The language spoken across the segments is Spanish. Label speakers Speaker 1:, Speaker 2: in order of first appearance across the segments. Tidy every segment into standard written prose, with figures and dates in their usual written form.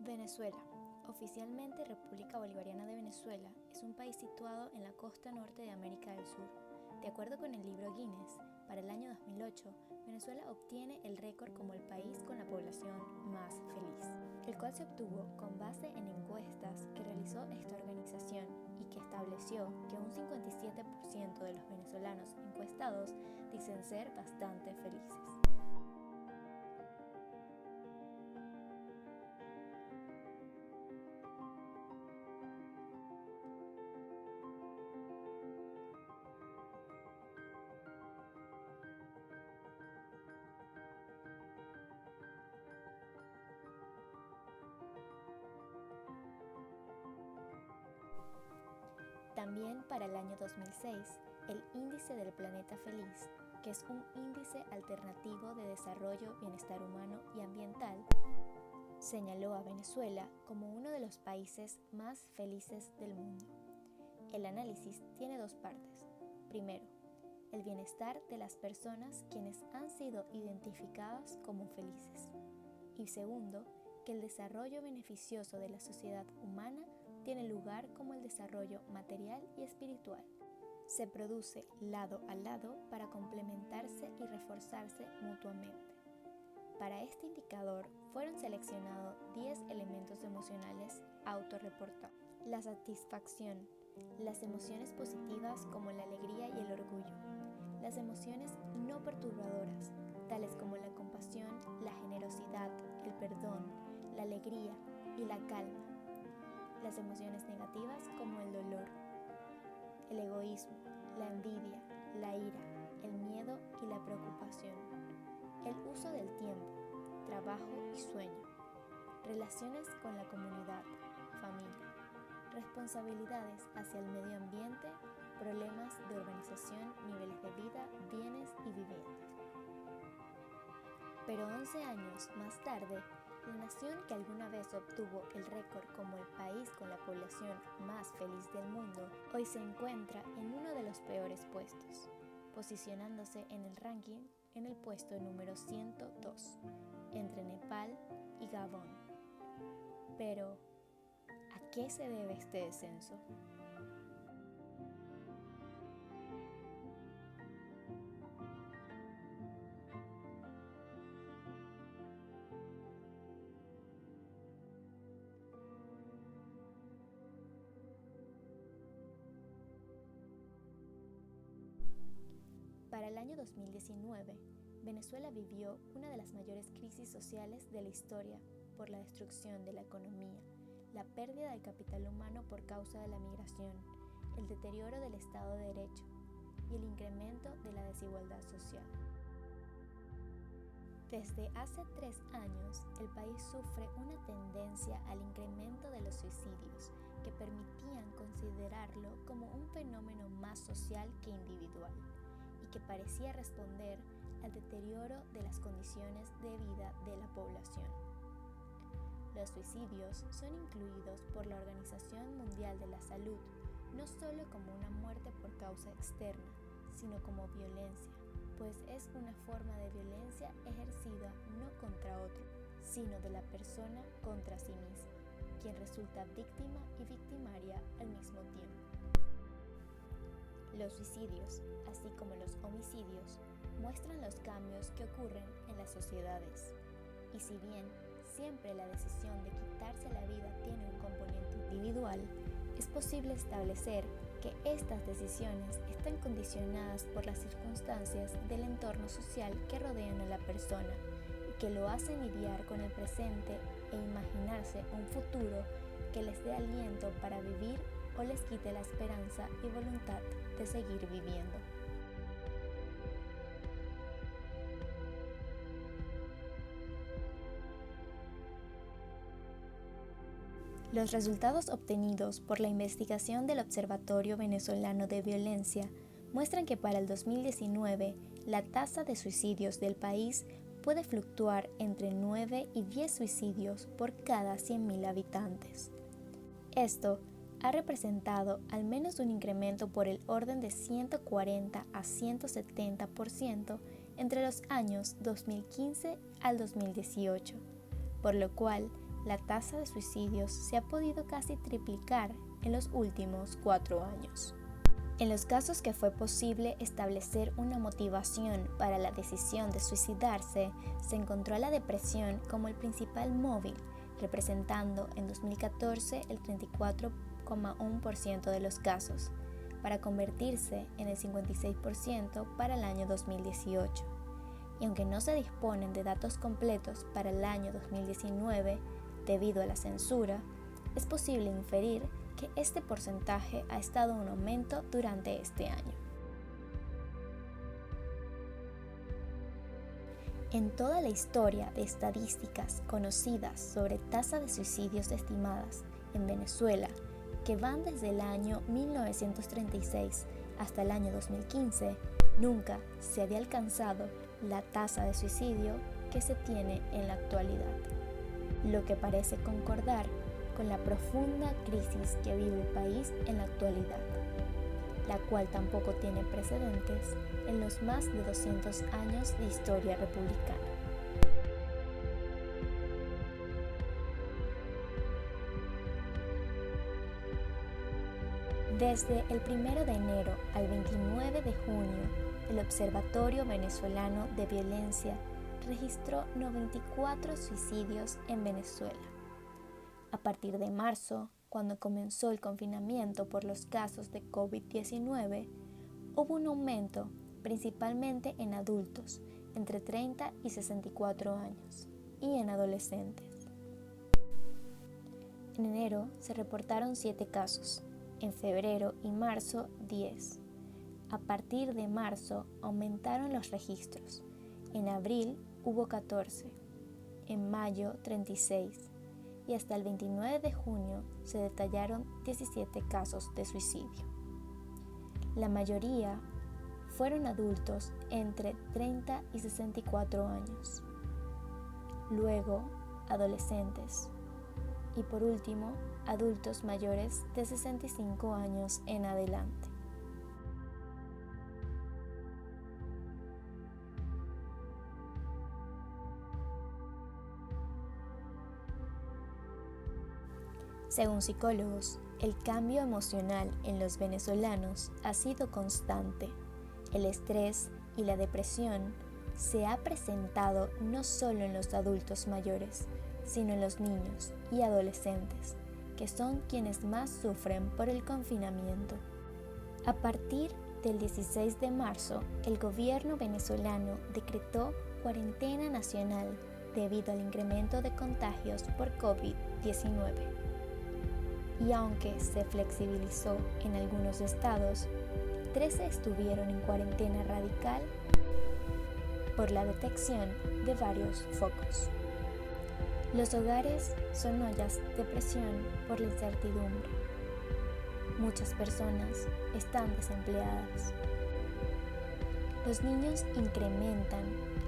Speaker 1: Venezuela, oficialmente República Bolivariana de Venezuela, es un país situado en la costa norte de América del Sur. De acuerdo con el libro Guinness, para el año 2008, Venezuela obtiene el récord como el país con la población más feliz, el cual se obtuvo con base en encuestas que realizó esta organización y que estableció que un 57% de los venezolanos encuestados dicen ser bastante felices. También para el año 2006, el Índice del Planeta Feliz, que es un índice alternativo de desarrollo, bienestar humano y ambiental, señaló a Venezuela como uno de los países más felices del mundo. El análisis tiene dos partes. Primero, el bienestar de las personas quienes han sido identificadas como felices. Y segundo, que el desarrollo beneficioso de la sociedad humana tiene lugar como el desarrollo material y espiritual. Se produce lado a lado para complementarse y reforzarse mutuamente. Para este indicador fueron seleccionados 10 elementos emocionales autorreportados. La satisfacción, las emociones positivas como la alegría y el orgullo, las emociones no perturbadoras, tales como la compasión, la generosidad, el perdón, la alegría y la calma, las emociones negativas como el dolor, el egoísmo, la envidia, la ira, el miedo y la preocupación, el uso del tiempo, trabajo y sueño, relaciones con la comunidad, familia, responsabilidades hacia el medio ambiente, problemas de urbanización, niveles de vida, bienes y viviendas. Pero 11 años más tarde, la nación que alguna vez obtuvo el récord como el país con la población más feliz del mundo, hoy se encuentra en uno de los peores puestos, posicionándose en el ranking en el puesto número 102, entre Nepal y Gabón. Pero, ¿a qué se debe este descenso? Para el año 2019, Venezuela vivió una de las mayores crisis sociales de la historia por la destrucción de la economía, la pérdida de capital humano por causa de la migración, el deterioro del Estado de Derecho y el incremento de la desigualdad social. Desde hace 3 años, el país sufre una tendencia al incremento de los suicidios que permitían considerarlo como un fenómeno más social que individual y que parecía responder al deterioro de las condiciones de vida de la población. Los suicidios son incluidos por la Organización Mundial de la Salud no solo como una muerte por causa externa, sino como violencia, pues es una forma de violencia ejercida no contra otro, sino de la persona contra sí misma, quien resulta víctima y victimaria al mismo tiempo. Los suicidios, así como los homicidios, muestran los cambios que ocurren en las sociedades. Y si bien siempre la decisión de quitarse la vida tiene un componente individual, es posible establecer que estas decisiones están condicionadas por las circunstancias del entorno social que rodean a la persona y que lo hacen lidiar con el presente e imaginarse un futuro que les dé aliento para vivir o les quite la esperanza y voluntad de seguir viviendo. Los resultados obtenidos por la investigación del Observatorio Venezolano de Violencia muestran que para el 2019 la tasa de suicidios del país puede fluctuar entre 9 y 10 suicidios por cada 100.000 habitantes. Esto ha representado al menos un incremento por el orden de 140 a 170% entre los años 2015 al 2018, por lo cual la tasa de suicidios se ha podido casi triplicar en los últimos 4 años. En los casos que fue posible establecer una motivación para la decisión de suicidarse, se encontró a la depresión como el principal móvil, representando en 2014 el 34,1% de los casos, para convertirse en el 56% para el año 2018. Y aunque no se disponen de datos completos para el año 2019, debido a la censura, es posible inferir que este porcentaje ha estado en aumento durante este año. En toda la historia de estadísticas conocidas sobre tasa de suicidios estimadas en Venezuela, que van desde el año 1936 hasta el año 2015, nunca se había alcanzado la tasa de suicidio que se tiene en la actualidad, lo que parece concordar con la profunda crisis que vive el país en la actualidad, la cual tampoco tiene precedentes en los más de 200 años de historia republicana. Desde el 1 de enero al 29 de junio, el Observatorio Venezolano de Violencia registró 94 suicidios en Venezuela. A partir de marzo, cuando comenzó el confinamiento por los casos de COVID-19, hubo un aumento, principalmente en adultos entre 30 y 64 años y en adolescentes. En enero se reportaron 7 casos, en febrero y marzo 10. A partir de marzo aumentaron los registros, en abril hubo 14, en mayo 36 y hasta el 29 de junio se detallaron 17 casos de suicidio. La mayoría fueron adultos entre 30 y 64 años, luego adolescentes y por último adultos mayores de 65 años en adelante. Según psicólogos, el cambio emocional en los venezolanos ha sido constante. El estrés y la depresión se ha presentado no solo en los adultos mayores, sino en los niños y adolescentes, que son quienes más sufren por el confinamiento. A partir del 16 de marzo, el gobierno venezolano decretó cuarentena nacional debido al incremento de contagios por COVID-19. Y aunque se flexibilizó en algunos estados, 13 estuvieron en cuarentena radical por la detección de varios focos. Los hogares son ollas de presión por la incertidumbre. Muchas personas están desempleadas. Los niños incrementan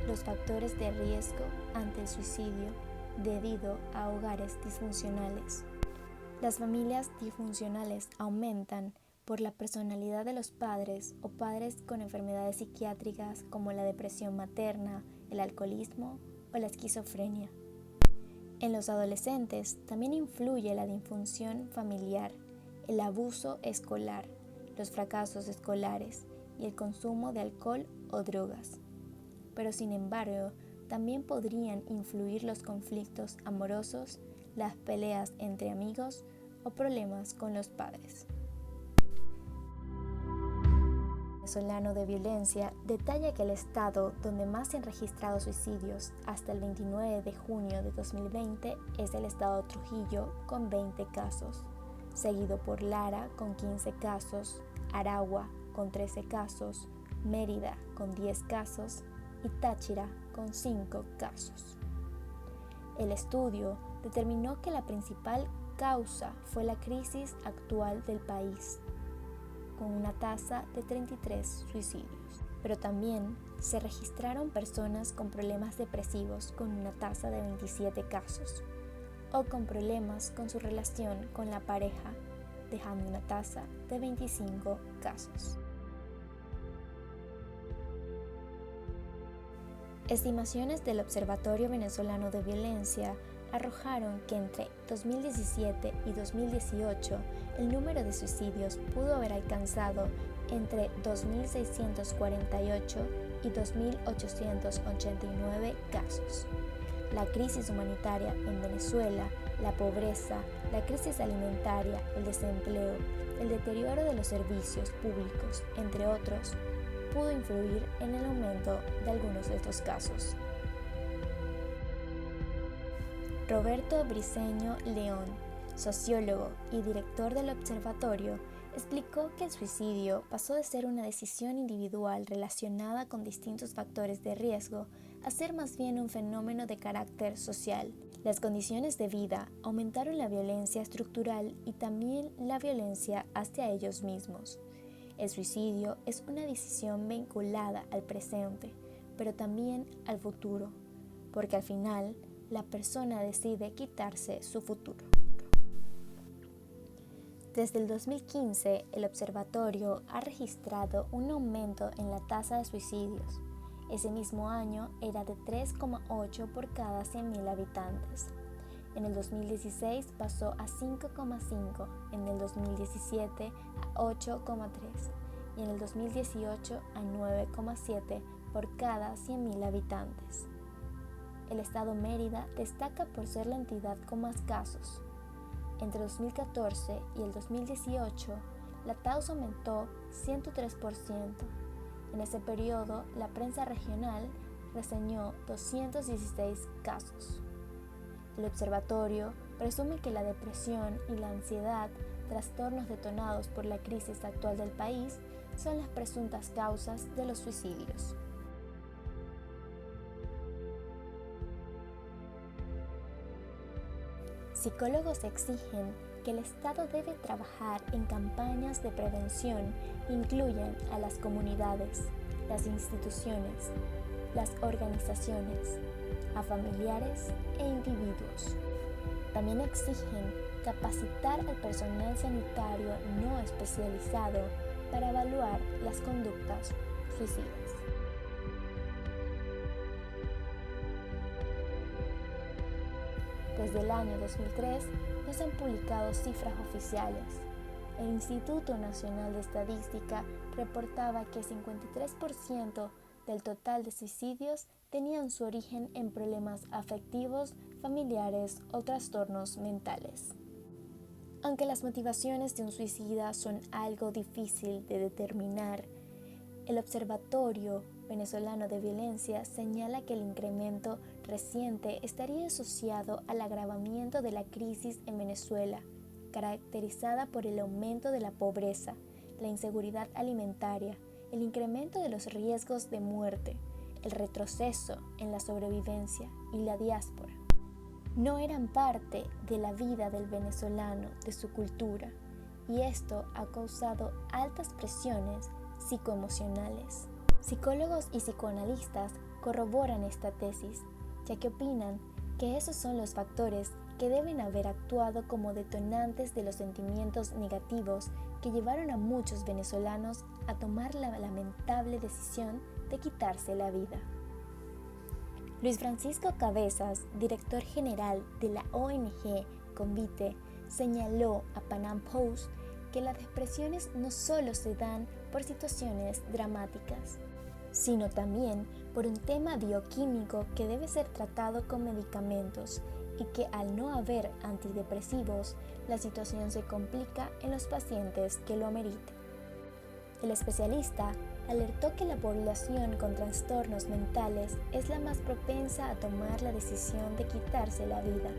Speaker 1: los factores de riesgo ante el suicidio debido a hogares disfuncionales. Las familias disfuncionales aumentan por la personalidad de los padres o padres con enfermedades psiquiátricas como la depresión materna, el alcoholismo o la esquizofrenia. En los adolescentes también influye la disfunción familiar, el abuso escolar, los fracasos escolares y el consumo de alcohol o drogas. Pero sin embargo, también podrían influir los conflictos amorosos, las peleas entre amigos o problemas con los padres. El venezolano de violencia detalla que el estado donde más se han registrado suicidios hasta el 29 de junio de 2020 es el estado Trujillo con 20 casos, seguido por Lara con 15 casos, Aragua con 13 casos, Mérida con 10 casos y Táchira con 5 casos. El estudio determinó que la principal causa fue la crisis actual del país, con una tasa de 33 suicidios. Pero también se registraron personas con problemas depresivos con una tasa de 27 casos, o con problemas con su relación con la pareja, dejando una tasa de 25 casos. Estimaciones del Observatorio Venezolano de Violencia arrojaron que entre 2017 y 2018 el número de suicidios pudo haber alcanzado entre 2.648 y 2.889 casos. La crisis humanitaria en Venezuela, la pobreza, la crisis alimentaria, el desempleo, el deterioro de los servicios públicos, entre otros, pudo influir en el aumento de algunos de estos casos. Roberto Briceño León, sociólogo y director del observatorio, explicó que el suicidio pasó de ser una decisión individual relacionada con distintos factores de riesgo a ser más bien un fenómeno de carácter social. Las condiciones de vida aumentaron la violencia estructural y también la violencia hacia ellos mismos. El suicidio es una decisión vinculada al presente, pero también al futuro, porque al final la persona decide quitarse su futuro. Desde el 2015, el observatorio ha registrado un aumento en la tasa de suicidios. Ese mismo año era de 3,8 por cada 100.000 habitantes. En el 2016 pasó a 5,5, en el 2017 a 8,3 y en el 2018 a 9,7 por cada 100.000 habitantes. El estado Mérida destaca por ser la entidad con más casos. Entre 2014 y el 2018, la tasa aumentó 103%. En ese periodo, la prensa regional reseñó 216 casos. El observatorio presume que la depresión y la ansiedad, trastornos detonados por la crisis actual del país, son las presuntas causas de los suicidios. Psicólogos exigen que el Estado debe trabajar en campañas de prevención que incluyan a las comunidades, las instituciones, las organizaciones, a familiares e individuos. También exigen capacitar al personal sanitario no especializado para evaluar las conductas suicidas. Desde el año 2003 no se han publicado cifras oficiales. El Instituto Nacional de Estadística reportaba que 53% del total de suicidios tenían su origen en problemas afectivos, familiares o trastornos mentales. Aunque las motivaciones de un suicida son algo difícil de determinar, el Observatorio Venezolano de Violencia señala que el incremento reciente estaría asociado al agravamiento de la crisis en Venezuela, caracterizada por el aumento de la pobreza, la inseguridad alimentaria, el incremento de los riesgos de muerte, el retroceso en la sobrevivencia y la diáspora. No eran parte de la vida del venezolano, de su cultura, y esto ha causado altas presiones psicoemocionales. Psicólogos y psicoanalistas corroboran esta tesis, ya que opinan que esos son los factores que deben haber actuado como detonantes de los sentimientos negativos que llevaron a muchos venezolanos a tomar la lamentable decisión de quitarse la vida. Luis Francisco Cabezas, director general de la ONG Convite, señaló a Panam Post que las depresiones no solo se dan por situaciones dramáticas, sino también por un tema bioquímico que debe ser tratado con medicamentos y que al no haber antidepresivos, la situación se complica en los pacientes que lo ameriten. El especialista alertó que la población con trastornos mentales es la más propensa a tomar la decisión de quitarse la vida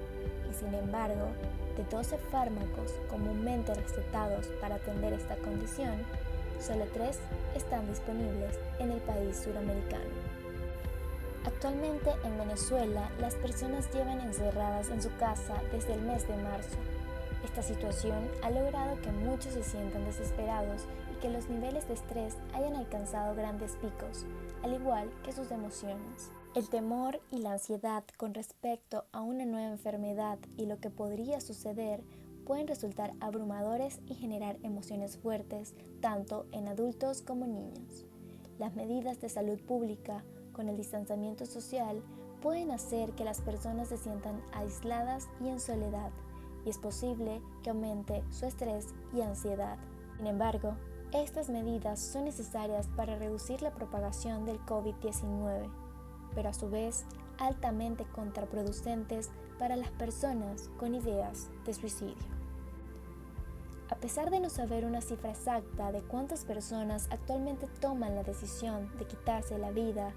Speaker 1: y, sin embargo, de 12 fármacos comúnmente recetados para atender esta condición, solo 3 están disponibles en el país suramericano. Actualmente en Venezuela, las personas llevan encerradas en su casa desde el mes de marzo. Esta situación ha logrado que muchos se sientan desesperados y que los niveles de estrés hayan alcanzado grandes picos, al igual que sus emociones. El temor y la ansiedad con respecto a una nueva enfermedad y lo que podría suceder pueden resultar abrumadores y generar emociones fuertes tanto en adultos como niños. Las medidas de salud pública, con el distanciamiento social, pueden hacer que las personas se sientan aisladas y en soledad, y es posible que aumente su estrés y ansiedad. Sin embargo, estas medidas son necesarias para reducir la propagación del COVID-19, pero a su vez altamente contraproducentes para las personas con ideas de suicidio. A pesar de no saber una cifra exacta de cuántas personas actualmente toman la decisión de quitarse la vida,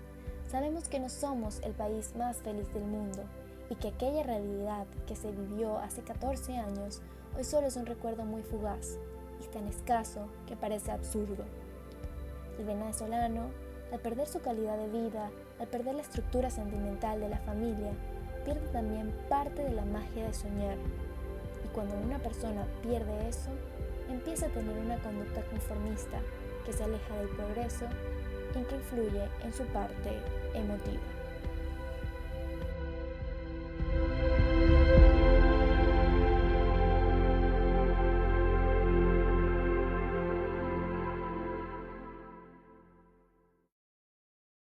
Speaker 1: sabemos que no somos el país más feliz del mundo y que aquella realidad que se vivió hace 14 años hoy solo es un recuerdo muy fugaz y tan escaso que parece absurdo. El venezolano, al perder su calidad de vida, al perder la estructura sentimental de la familia, pierde también parte de la magia de soñar. Y cuando una persona pierde eso, empieza a tener una conducta conformista que se aleja del progreso y que influye en su parte emotiva.